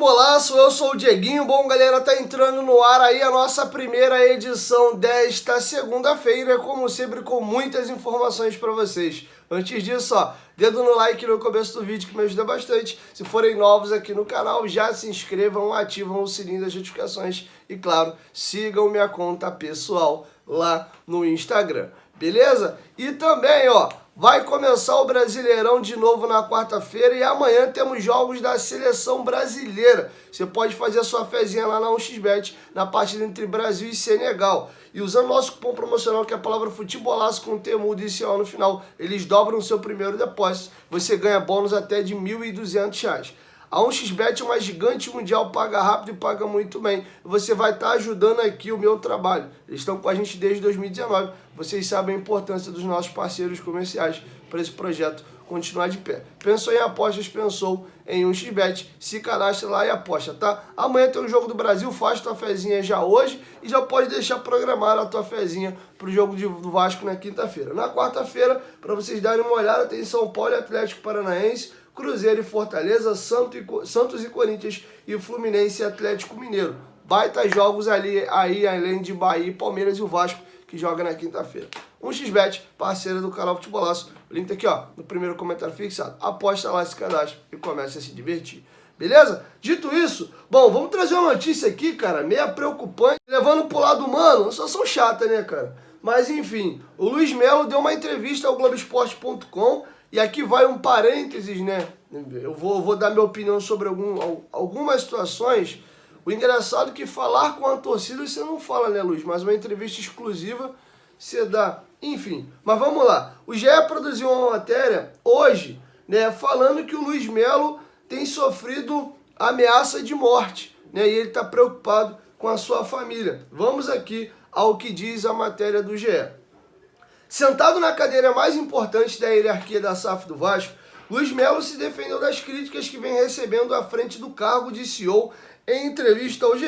Futebolaço, eu sou o Dieguinho. Bom, galera, tá entrando no ar aí a nossa primeira edição desta segunda-feira, como sempre, com muitas informações para vocês. Antes disso, ó, dedo no like no começo do vídeo que me ajuda bastante. Se forem novos aqui no canal, já se inscrevam, ativam o sininho das notificações e, claro, sigam minha conta pessoal lá no Instagram, beleza? E também, ó, vai começar o Brasileirão de novo na quarta-feira e amanhã temos jogos da Seleção Brasileira. Você pode fazer a sua fezinha lá na 1xBet, na partida entre Brasil e Senegal. E usando nosso cupom promocional, que é a palavra futebolaço com T mudo e CO no final, eles dobram o seu primeiro depósito. Você ganha bônus até de R$ 1.200. A 1xBet é uma gigante mundial, paga rápido e paga muito bem. Você vai estar ajudando aqui o meu trabalho. Eles estão com a gente desde 2019. Vocês sabem a importância dos nossos parceiros comerciais para esse projeto continuar de pé. Pensou em apostas, pensou em 1xBet. Se cadastra lá e aposta, tá? Amanhã tem o jogo do Brasil, faz tua fezinha já hoje e já pode deixar programar a tua fezinha para o jogo do Vasco na quinta-feira. Na quarta-feira, para vocês darem uma olhada, tem São Paulo e Atlético Paranaense, Cruzeiro e Fortaleza, Santos e Corinthians e Fluminense e Atlético Mineiro. Baita jogos ali, aí além de Bahia, Palmeiras e o Vasco, que joga na quinta-feira. 1xBet, parceira do canal Futebolaço. O link tá aqui, ó, no primeiro comentário fixado. Aposta lá, se cadastra e comece a se divertir. Beleza? Dito isso, bom, vamos trazer uma notícia aqui, cara, meio preocupante. Levando pro lado humano, situação chata, né, cara? Mas enfim, o Luiz Melo deu uma entrevista ao Globoesporte.com. E aqui vai um parênteses, né? Eu vou dar minha opinião sobre algumas situações. O engraçado é que falar com a torcida você não fala, né, Luiz? Mas uma entrevista exclusiva você dá. Enfim, mas vamos lá. O GE produziu uma matéria hoje, né, falando que o Luiz Melo tem sofrido ameaça de morte, né? E ele está preocupado com a sua família. Vamos aqui ao que diz a matéria do GE. Sentado na cadeira mais importante da hierarquia da SAF do Vasco, Luiz Melo se defendeu das críticas que vem recebendo à frente do cargo de CEO em entrevista ao GE.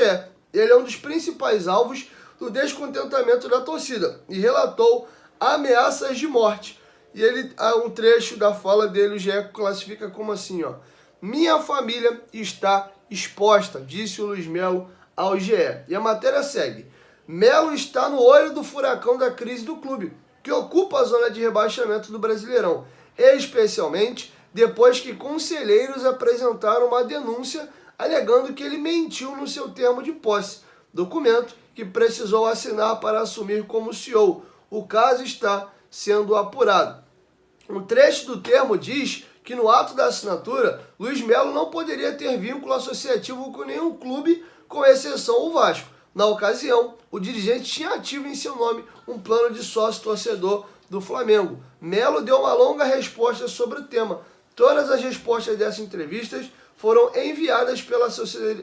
Ele é um dos principais alvos do descontentamento da torcida e relatou ameaças de morte. E ele, um trecho da fala dele, o GE classifica como assim, ó: minha família está exposta, disse o Luiz Melo ao GE. E a matéria segue: Melo está no olho do furacão da crise do clube, que ocupa a zona de rebaixamento do Brasileirão, especialmente depois que conselheiros apresentaram uma denúncia alegando que ele mentiu no seu termo de posse, documento que precisou assinar para assumir como CEO. O caso está sendo apurado. Um trecho do termo diz que no ato da assinatura, Luiz Melo não poderia ter vínculo associativo com nenhum clube, com exceção o Vasco. Na ocasião, o dirigente tinha ativo em seu nome um plano de sócio-torcedor do Flamengo. Melo deu uma longa resposta sobre o tema. Todas as respostas dessas entrevistas foram enviadas pela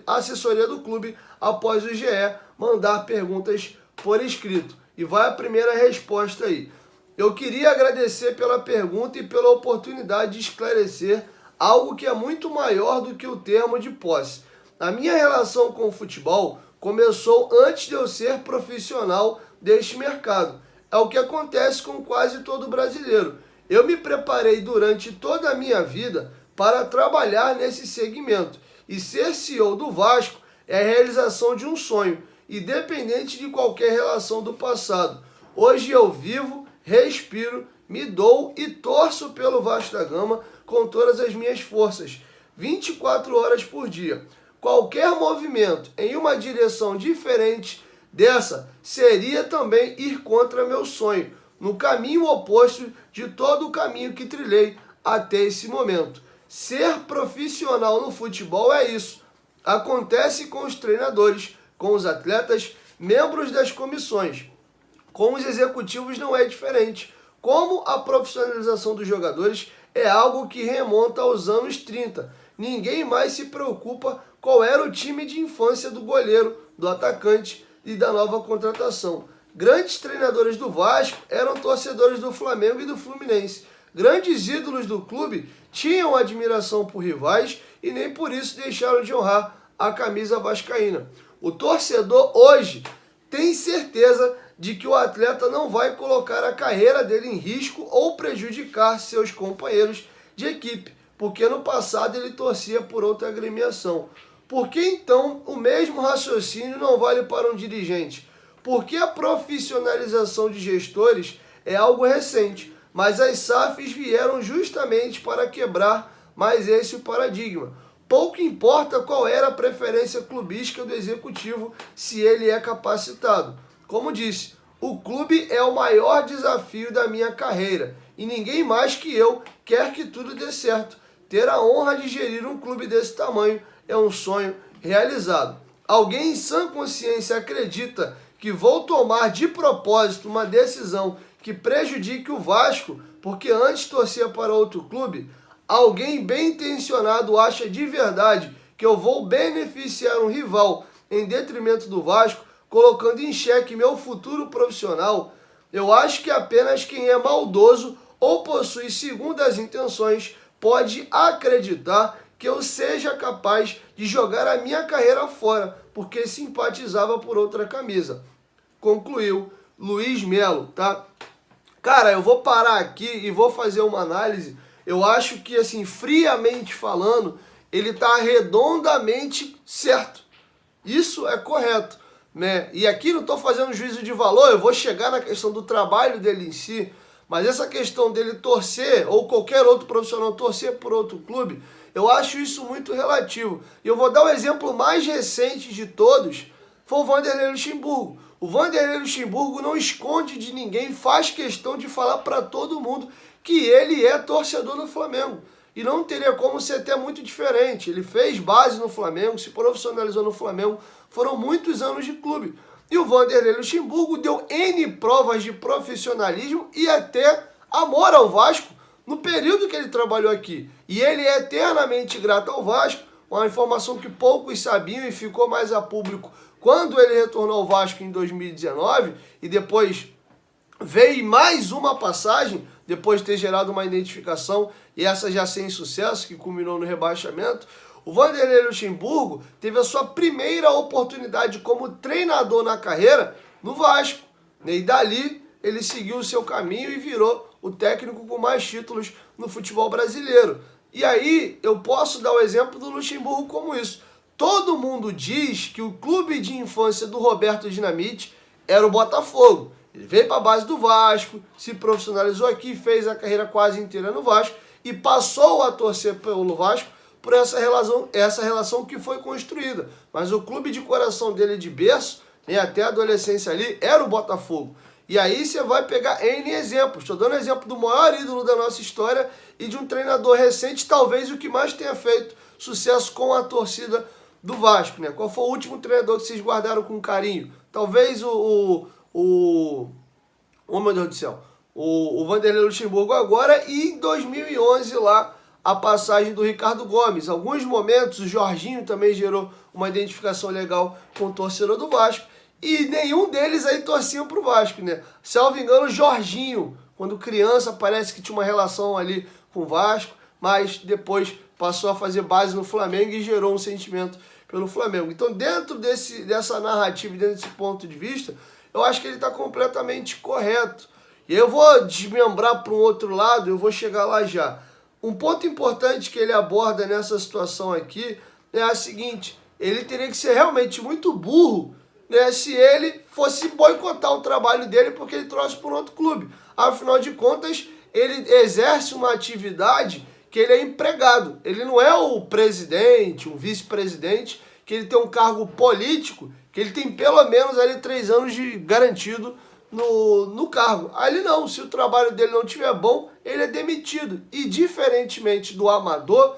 assessoria do clube após o GE mandar perguntas por escrito. E vai a primeira resposta aí. Eu queria agradecer pela pergunta e pela oportunidade de esclarecer algo que é muito maior do que o termo de posse. A minha relação com o futebol começou antes de eu ser profissional deste mercado. É o que acontece com quase todo brasileiro. Eu me preparei durante toda a minha vida para trabalhar nesse segmento. E ser CEO do Vasco é a realização de um sonho, independente de qualquer relação do passado. Hoje eu vivo, respiro, me dou e torço pelo Vasco da Gama com todas as minhas forças, 24 horas por dia. Qualquer movimento em uma direção diferente dessa seria também ir contra meu sonho, no caminho oposto de todo o caminho que trilhei até esse momento. Ser profissional no futebol é isso. Acontece com os treinadores, com os atletas, membros das comissões. Com os executivos não é diferente. Como a profissionalização dos jogadores é algo que remonta aos anos 30. Ninguém mais se preocupa qual era o time de infância do goleiro, do atacante e da nova contratação. Grandes treinadores do Vasco eram torcedores do Flamengo e do Fluminense. Grandes ídolos do clube tinham admiração por rivais e nem por isso deixaram de honrar a camisa vascaína. O torcedor hoje tem certeza de que o atleta não vai colocar a carreira dele em risco ou prejudicar seus companheiros de equipe, porque no passado ele torcia por outra agremiação. Por que então o mesmo raciocínio não vale para um dirigente? Porque a profissionalização de gestores é algo recente, mas as SAFs vieram justamente para quebrar mais esse paradigma. Pouco importa qual era a preferência clubística do executivo, se ele é capacitado. Como disse, o clube é o maior desafio da minha carreira e ninguém mais que eu quer que tudo dê certo. Ter a honra de gerir um clube desse tamanho é um sonho realizado. Alguém em sã consciência acredita que vou tomar de propósito uma decisão que prejudique o Vasco porque antes torcia para outro clube? Alguém bem intencionado acha de verdade que eu vou beneficiar um rival em detrimento do Vasco, colocando em xeque meu futuro profissional? Eu acho que apenas quem é maldoso ou possui segundas intenções pode acreditar que eu seja capaz de jogar a minha carreira fora, porque simpatizava por outra camisa. Concluiu Luiz Melo, tá? Cara, eu vou parar aqui e vou fazer uma análise. Eu acho que, assim, friamente falando, ele tá redondamente certo. Isso é correto, né? E aqui não estou fazendo juízo de valor, eu vou chegar na questão do trabalho dele em si, mas essa questão dele torcer, ou qualquer outro profissional torcer por outro clube, eu acho isso muito relativo. E eu vou dar o exemplo mais recente de todos, foi o Vanderlei Luxemburgo. O Vanderlei Luxemburgo não esconde de ninguém, faz questão de falar para todo mundo que ele é torcedor do Flamengo. E não teria como ser até muito diferente. Ele fez base no Flamengo, se profissionalizou no Flamengo, foram muitos anos de clube. E o Vanderlei Luxemburgo deu N provas de profissionalismo e até amor ao Vasco no período que ele trabalhou aqui. E ele é eternamente grato ao Vasco, uma informação que poucos sabiam e ficou mais a público quando ele retornou ao Vasco em 2019 e depois veio mais uma passagem, depois de ter gerado uma identificação, e essa já sem sucesso, que culminou no rebaixamento. O Vanderlei Luxemburgo teve a sua primeira oportunidade como treinador na carreira no Vasco. E dali ele seguiu o seu caminho e virou o técnico com mais títulos no futebol brasileiro. E aí eu posso dar o exemplo do Luxemburgo como isso. Todo mundo diz que o clube de infância do Roberto Dinamite era o Botafogo. Ele veio para a base do Vasco, se profissionalizou aqui, fez a carreira quase inteira no Vasco e passou a torcer pelo Vasco por essa relação que foi construída. Mas o clube de coração dele de berço, e até a adolescência ali, era o Botafogo. E aí você vai pegar N exemplos. Estou dando exemplo do maior ídolo da nossa história e de um treinador recente, talvez o que mais tenha feito sucesso com a torcida do Vasco, né? Qual foi o último treinador que vocês guardaram com carinho? Talvez oh meu Deus do céu, o Vanderlei Luxemburgo agora, e em 2011 lá a passagem do Ricardo Gomes. Alguns momentos o Jorginho também gerou uma identificação legal com o torcedor do Vasco e nenhum deles aí torciam pro Vasco, né? Salvo engano, o Jorginho, quando criança, parece que tinha uma relação ali com o Vasco, mas depois passou a fazer base no Flamengo e gerou um sentimento pelo Flamengo. Então, dentro dessa narrativa, dentro desse ponto de vista, eu acho que ele está completamente correto. E eu vou desmembrar para um outro lado, eu vou chegar lá já. Um ponto importante que ele aborda nessa situação aqui é a seguinte: ele teria que ser realmente muito burro, né, se ele fosse boicotar o trabalho dele porque ele trouxe para um outro clube. Afinal de contas, ele exerce uma atividade que ele é empregado. Ele não é o presidente, um vice-presidente, que ele tem um cargo político, que ele tem pelo menos ali 3 anos de garantido no cargo. Ali não, se o trabalho dele não estiver bom, ele é demitido. E diferentemente do amador,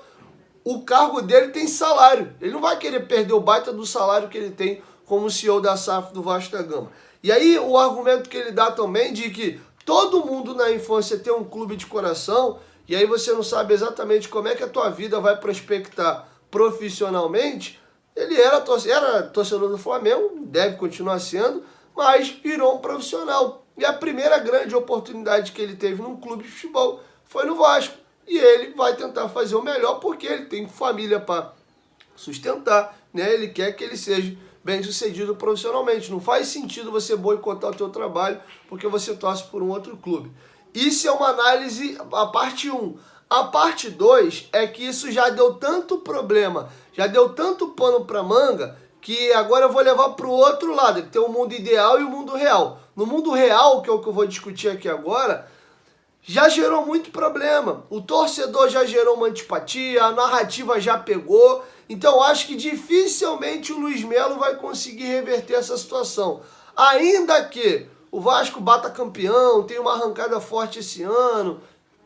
o cargo dele tem salário. Ele não vai querer perder o baita do salário que ele tem como CEO da SAF do Vasco da Gama. E aí o argumento que ele dá também de que todo mundo na infância tem um clube de coração, e aí você não sabe exatamente como é que a tua vida vai prospectar profissionalmente. Ele era torcedor do Flamengo, deve continuar sendo, mas virou um profissional. E a primeira grande oportunidade que ele teve num clube de futebol foi no Vasco. E ele vai tentar fazer o melhor porque ele tem família para sustentar, né? Ele quer que ele seja bem sucedido profissionalmente. Não faz sentido você boicotar o teu trabalho porque você torce por um outro clube. Isso é uma análise, a parte 1. A parte 2 é que isso já deu tanto problema, Já deu tanto pano para manga que agora eu vou levar para o outro lado, que tem o mundo ideal e o mundo real. No mundo real, que é o que eu vou discutir aqui agora, já gerou muito problema. O torcedor já gerou uma antipatia, a narrativa já pegou. Então acho que dificilmente o Luiz Melo vai conseguir reverter essa situação. Ainda que o Vasco bata campeão, tem uma arrancada forte esse ano,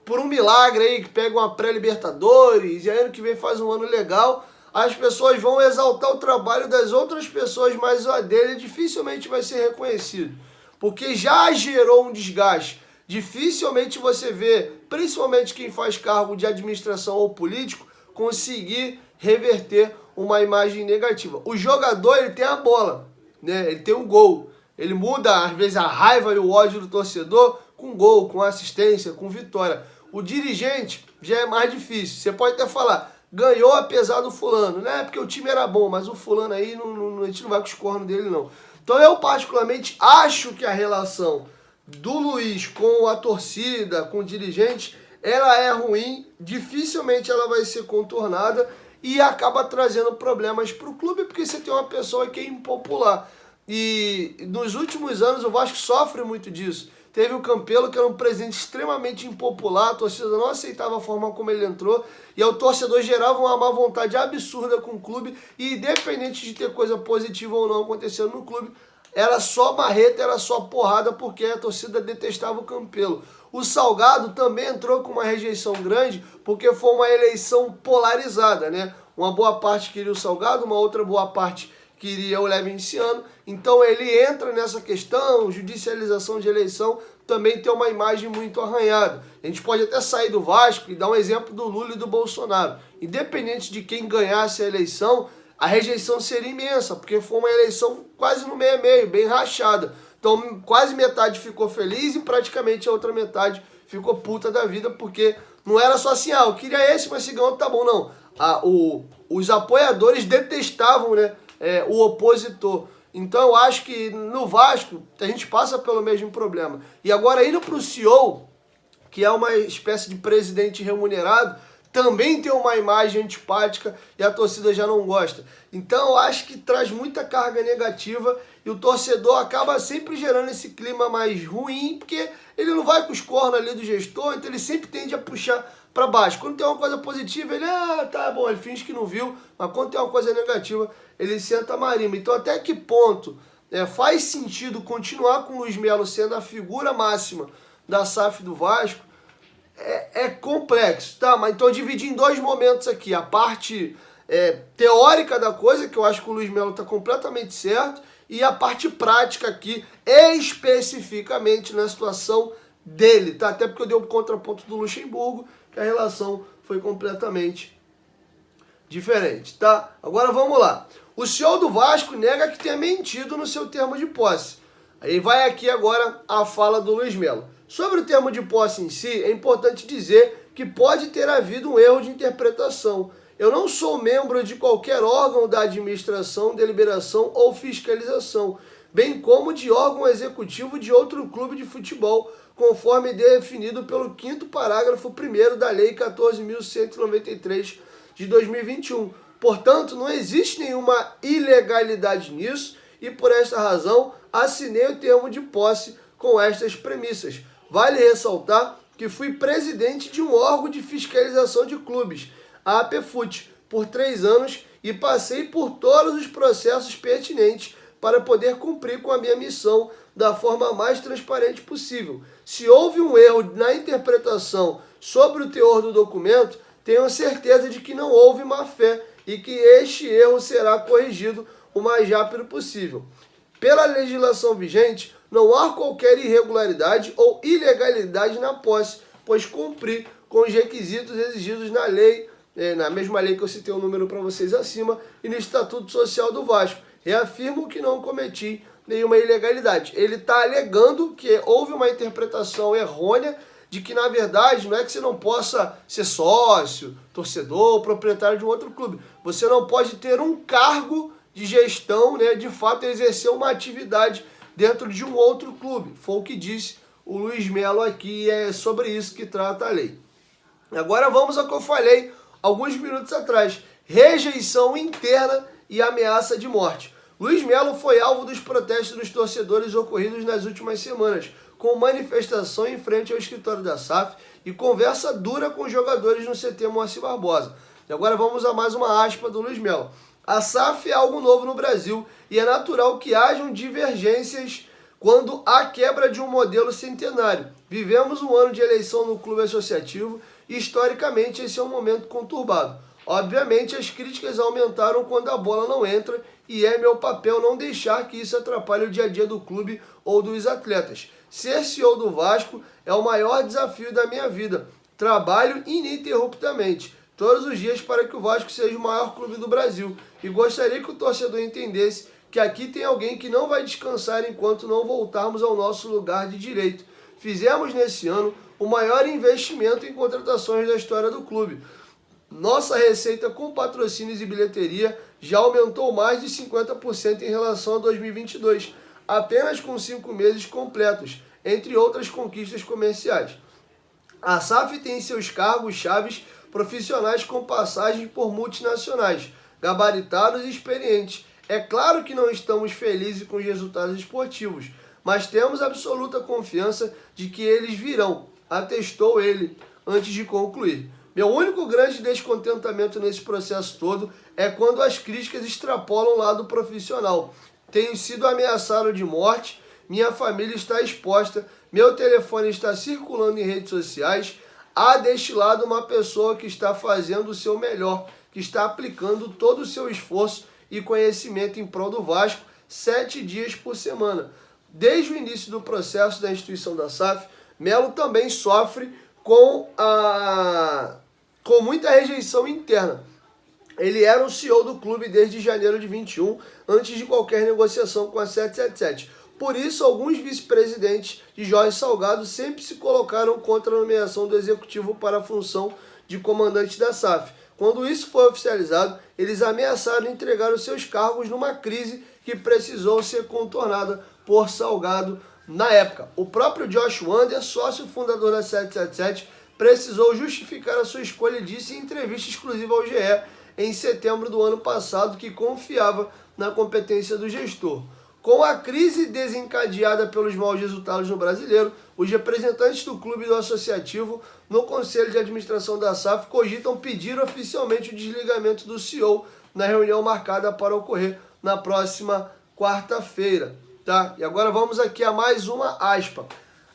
por um milagre aí que pega uma pré-Libertadores e ano que vem faz um ano legal, as pessoas vão exaltar o trabalho das outras pessoas, mas a dele dificilmente vai ser reconhecido. Porque já gerou um desgaste. Dificilmente você vê, principalmente quem faz cargo de administração ou político, conseguir reverter uma imagem negativa. O jogador, ele tem a bola, né? Ele tem um gol. Ele muda, às vezes, a raiva e o ódio do torcedor com gol, com assistência, com vitória. O dirigente já é mais difícil. Você pode até falar, ganhou apesar do fulano, né? Porque o time era bom, mas o fulano aí, a gente não vai com os cornos dele, não. Então eu, particularmente, acho que a relação do Luiz com a torcida, com o dirigente, ela é ruim, dificilmente ela vai ser contornada e acaba trazendo problemas para o clube, porque você tem uma pessoa que é impopular. E nos últimos anos o Vasco sofre muito disso. Teve o Campelo, que era um presidente extremamente impopular, a torcida não aceitava a forma como ele entrou, e o torcedor gerava uma má vontade absurda com o clube, e independente de ter coisa positiva ou não acontecendo no clube, era só marreta, era só porrada, porque a torcida detestava o Campelo. O Salgado também entrou com uma rejeição grande, porque foi uma eleição polarizada, né? Uma boa parte queria o Salgado, uma outra boa parte queria o Levinciano. Então ele entra nessa questão, judicialização de eleição, também tem uma imagem muito arranhada. A gente pode até sair do Vasco e dar um exemplo do Lula e do Bolsonaro. Independente de quem ganhasse a eleição, a rejeição seria imensa, porque foi uma eleição quase no meio-meio, bem rachada. Então quase metade ficou feliz e praticamente a outra metade ficou puta da vida, porque não era só assim, eu queria esse, mas se ganhou, tá bom, não. Os apoiadores detestavam, né, o opositor. Então eu acho que no Vasco a gente passa pelo mesmo problema. E agora indo para o CEO, que é uma espécie de presidente remunerado, também tem uma imagem antipática e a torcida já não gosta. Então eu acho que traz muita carga negativa e o torcedor acaba sempre gerando esse clima mais ruim, porque ele não vai com os cornos ali do gestor, então ele sempre tende a puxar para baixo. Quando tem uma coisa positiva, ele, tá bom, ele finge que não viu, mas quando tem uma coisa negativa, ele senta a marimba. Então até que ponto faz sentido continuar com o Luiz Melo sendo a figura máxima da SAF do Vasco? É complexo, tá? Mas então eu dividi em dois momentos aqui. A parte teórica da coisa, que eu acho que o Luiz Melo está completamente certo, e a parte prática aqui, especificamente na situação dele, tá? Até porque eu dei o contraponto do Luxemburgo, que a relação foi completamente diferente, tá? Agora vamos lá. O CEO do Vasco nega que tenha mentido no seu termo de posse. Aí vai aqui agora a fala do Luiz Melo. Sobre o termo de posse em si, é importante dizer que pode ter havido um erro de interpretação. Eu não sou membro de qualquer órgão da administração, deliberação ou fiscalização, bem como de órgão executivo de outro clube de futebol, conforme definido pelo 5º parágrafo 1º da Lei 14.193 de 2021. Portanto, não existe nenhuma ilegalidade nisso e, por esta razão, assinei o termo de posse com estas premissas. Vale ressaltar que fui presidente de um órgão de fiscalização de clubes, a APFUT, por 3 anos e passei por todos os processos pertinentes para poder cumprir com a minha missão da forma mais transparente possível. Se houve um erro na interpretação sobre o teor do documento, tenho certeza de que não houve má-fé e que este erro será corrigido o mais rápido possível. Pela legislação vigente, não há qualquer irregularidade ou ilegalidade na posse, pois cumpri com os requisitos exigidos na lei, na mesma lei que eu citei o número para vocês acima, e no Estatuto Social do Vasco. Reafirmo que não cometi nenhuma ilegalidade. Ele está alegando que houve uma interpretação errônea de que, na verdade, não é que você não possa ser sócio, torcedor, proprietário de um outro clube. Você não pode ter um cargo de gestão, né, de fato exercer uma atividade dentro de um outro clube. Foi o que disse o Luiz Melo aqui e é sobre isso que trata a lei. Agora vamos ao que eu falei alguns minutos atrás. rejeição interna e ameaça de morte. Luiz Melo foi alvo dos protestos dos torcedores ocorridos nas últimas semanas, com manifestação em frente ao escritório da SAF e conversa dura com jogadores no CT Moacir Barbosa. E agora vamos a mais uma aspa do Luiz Melo. A SAF é algo novo no Brasil e é natural que hajam divergências quando há quebra de um modelo centenário. Vivemos um ano de eleição no clube associativo e, historicamente, esse é um momento conturbado. Obviamente, as críticas aumentaram quando a bola não entra e é meu papel não deixar que isso atrapalhe o dia a dia do clube ou dos atletas. Ser CEO do Vasco é o maior desafio da minha vida. Trabalho ininterruptamente, todos os dias, para que o Vasco seja o maior clube do Brasil. E gostaria que o torcedor entendesse que aqui tem alguém que não vai descansar enquanto não voltarmos ao nosso lugar de direito. Fizemos nesse ano o maior investimento em contratações da história do clube. Nossa receita com patrocínios e bilheteria já aumentou mais de 50% em relação a 2022, apenas com 5 meses completos, entre outras conquistas comerciais. A SAF tem seus cargos-chaves profissionais com passagem por multinacionais, gabaritados e experientes. É claro que não estamos felizes com os resultados esportivos, mas temos absoluta confiança de que eles virão, atestou ele antes de concluir. Meu único grande descontentamento nesse processo todo é quando as críticas extrapolam o lado profissional. Tenho sido ameaçado de morte, minha família está exposta, meu telefone está circulando em redes sociais. Há deste lado uma pessoa que está fazendo o seu melhor, que está aplicando todo o seu esforço e conhecimento em prol do Vasco 7 dias por semana. Desde o início do processo da instituição da SAF, Melo também sofre com muita rejeição interna. Ele era o CEO do clube desde janeiro de 21, antes de qualquer negociação com a 777. Por isso, alguns vice-presidentes de Jorge Salgado sempre se colocaram contra a nomeação do executivo para a função de comandante da SAF. Quando isso foi oficializado, eles ameaçaram entregar os seus cargos numa crise que precisou ser contornada por Salgado na época. O próprio Josh Wander, sócio fundador da 777, precisou justificar a sua escolha e disse em entrevista exclusiva ao GE em setembro do ano passado que confiava na competência do gestor. Com a crise desencadeada pelos maus resultados no Brasileiro, os representantes do clube e do associativo no Conselho de Administração da SAF cogitam pedir oficialmente o desligamento do CEO na reunião marcada para ocorrer na próxima quarta-feira. Tá? E agora vamos aqui a mais uma aspa.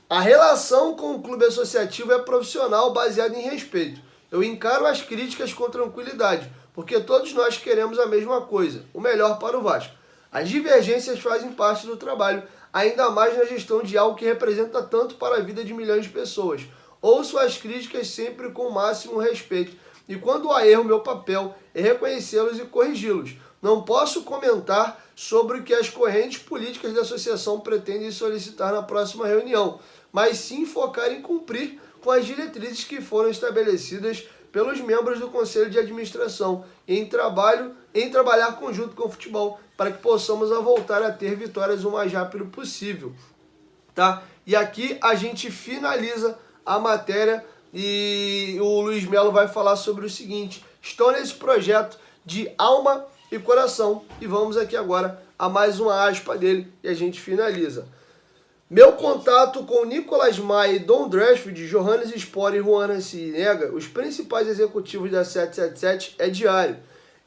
A relação com o clube associativo é profissional, baseada em respeito. Eu encaro as críticas com tranquilidade, porque todos nós queremos a mesma coisa, o melhor para o Vasco. As divergências fazem parte do trabalho, ainda mais na gestão de algo que representa tanto para a vida de milhões de pessoas. Ouço as críticas sempre com o máximo respeito, e quando há erro, meu papel é reconhecê-los e corrigi-los. Não posso comentar sobre o que as correntes políticas da associação pretendem solicitar na próxima reunião, mas sim focar em cumprir com as diretrizes que foram estabelecidas pelos membros do Conselho de Administração em trabalhar conjunto com o futebol para que possamos voltar a ter vitórias o mais rápido possível. Tá? E aqui a gente finaliza a matéria e o Luiz Melo vai falar sobre o seguinte: estou nesse projeto de alma e coração, e vamos aqui agora a mais uma aspa dele e a gente finaliza. Meu contato com Nicolas Maia, Don Dreshfield, Johannes Spor e Juan Sinega, os principais executivos da 777, é diário.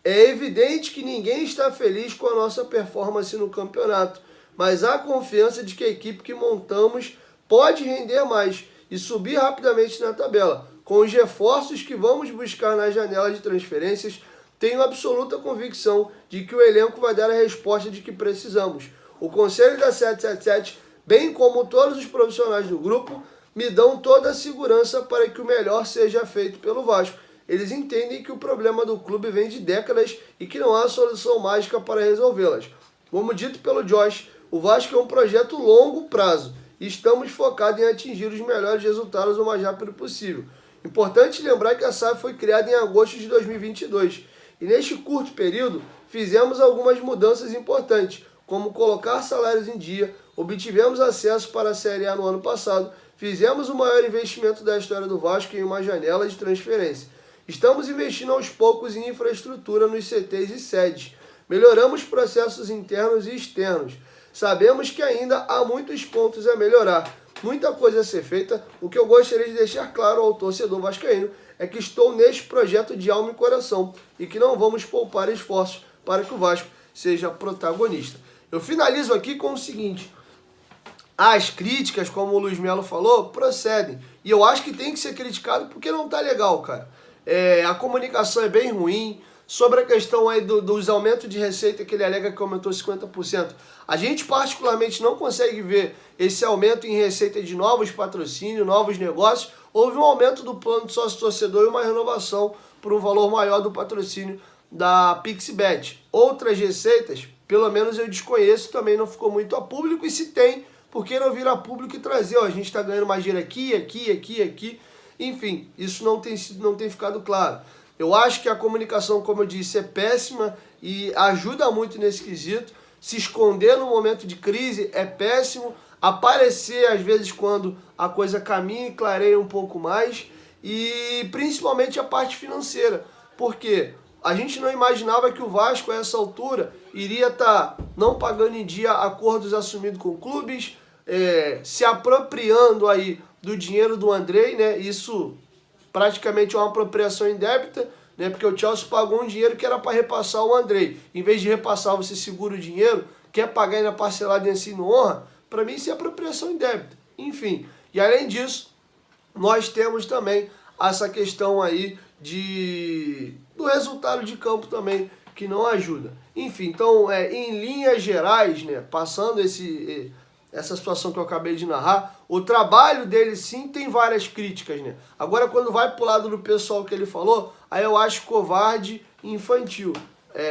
É evidente que ninguém está feliz com a nossa performance no campeonato, mas há confiança de que a equipe que montamos pode render mais e subir rapidamente na tabela. Com os reforços que vamos buscar na janela de transferências, tenho absoluta convicção de que o elenco vai dar a resposta de que precisamos. O conselho da 777, bem como todos os profissionais do grupo, me dão toda a segurança para que o melhor seja feito pelo Vasco. Eles entendem que o problema do clube vem de décadas e que não há solução mágica para resolvê-las. Como dito pelo Josh, o Vasco é um projeto longo prazo e estamos focados em atingir os melhores resultados o mais rápido possível. Importante lembrar que a SAF foi criada em agosto de 2022 e neste curto período fizemos algumas mudanças importantes, como colocar salários em dia, obtivemos acesso para a Série A no ano passado, fizemos o maior investimento da história do Vasco em uma janela de transferência. Estamos investindo aos poucos em infraestrutura nos CTs e sedes. Melhoramos processos internos e externos. Sabemos que ainda há muitos pontos a melhorar. Muita coisa a ser feita. O que eu gostaria de deixar claro ao torcedor vascaíno é que estou neste projeto de alma e coração e que não vamos poupar esforços para que o Vasco seja protagonista. Eu finalizo aqui com o seguinte: as críticas, como o Luiz Melo falou, procedem. E eu acho que tem que ser criticado porque não tá legal, cara. A comunicação é bem ruim. Sobre a questão aí dos aumentos de receita que ele alega que aumentou 50%, a gente particularmente não consegue ver esse aumento em receita de novos patrocínios, novos negócios. Houve um aumento do plano de sócio-torcedor e uma renovação por um valor maior do patrocínio da PixBet. Outras receitas, pelo menos eu desconheço, também não ficou muito a público, e se tem, por que não vir a público e trazer? Ó, a gente está ganhando mais dinheiro aqui. Enfim, isso não tem ficado claro. Eu acho que a comunicação, como eu disse, é péssima e ajuda muito nesse quesito. Se esconder no momento de crise é péssimo. Aparecer, às vezes, quando a coisa caminha e clareia um pouco mais. E principalmente a parte financeira. Porque a gente não imaginava que o Vasco, a essa altura, iria estar não pagando em dia acordos assumidos com clubes, se apropriando aí do dinheiro do Andrei, né? Isso praticamente é uma apropriação indébita, né? Porque o Chelsea pagou um dinheiro que era para repassar o Andrei. Em vez de repassar, você segura o dinheiro, quer pagar ainda parcelado em assim não honra. Para mim, isso é apropriação indébita. Enfim, e além disso, nós temos também essa questão aí do resultado de campo também, que não ajuda. Enfim, então, em linhas gerais, né, passando essa situação que eu acabei de narrar, o trabalho dele sim tem várias críticas, né? Agora, quando vai pro lado do pessoal que ele falou, aí eu acho covarde e infantil.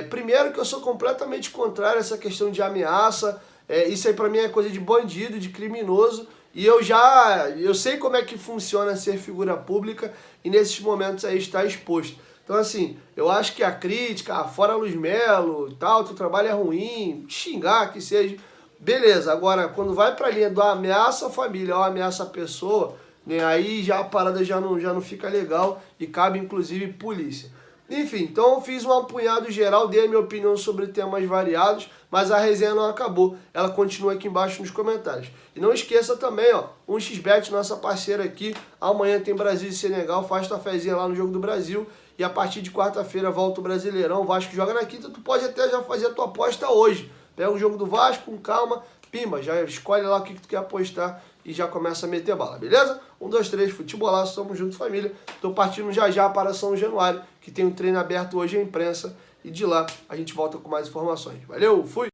Primeiro que eu sou completamente contrário a essa questão de ameaça, isso aí pra mim é coisa de bandido, de criminoso, e eu sei como é que funciona ser figura pública, e nesses momentos aí está exposto. Então, assim, eu acho que a crítica, fora Luiz Melo e tal, teu trabalho é ruim, xingar, que seja, beleza. Agora, quando vai pra linha do ameaça à família ou ameaça à pessoa, né, aí já a parada já não fica legal e cabe, inclusive, polícia. Enfim, então eu fiz um apanhado geral, dei a minha opinião sobre temas variados, mas a resenha não acabou. Ela continua aqui embaixo nos comentários. E não esqueça também, ó, 1xBet, nossa parceira aqui. Amanhã tem Brasil e Senegal, faz tua fezinha lá no Jogo do Brasil. E a partir de quarta-feira volta o Brasileirão, o Vasco joga na quinta, tu pode até já fazer a tua aposta hoje. Pega o jogo do Vasco com calma, pimba, já escolhe lá o que tu quer apostar e já começa a meter bala, beleza? 1, 2, 3, futebolaço, tamo junto, família. Tô partindo já para São Januário, que tem um treino aberto hoje à imprensa, e de lá a gente volta com mais informações. Valeu, fui!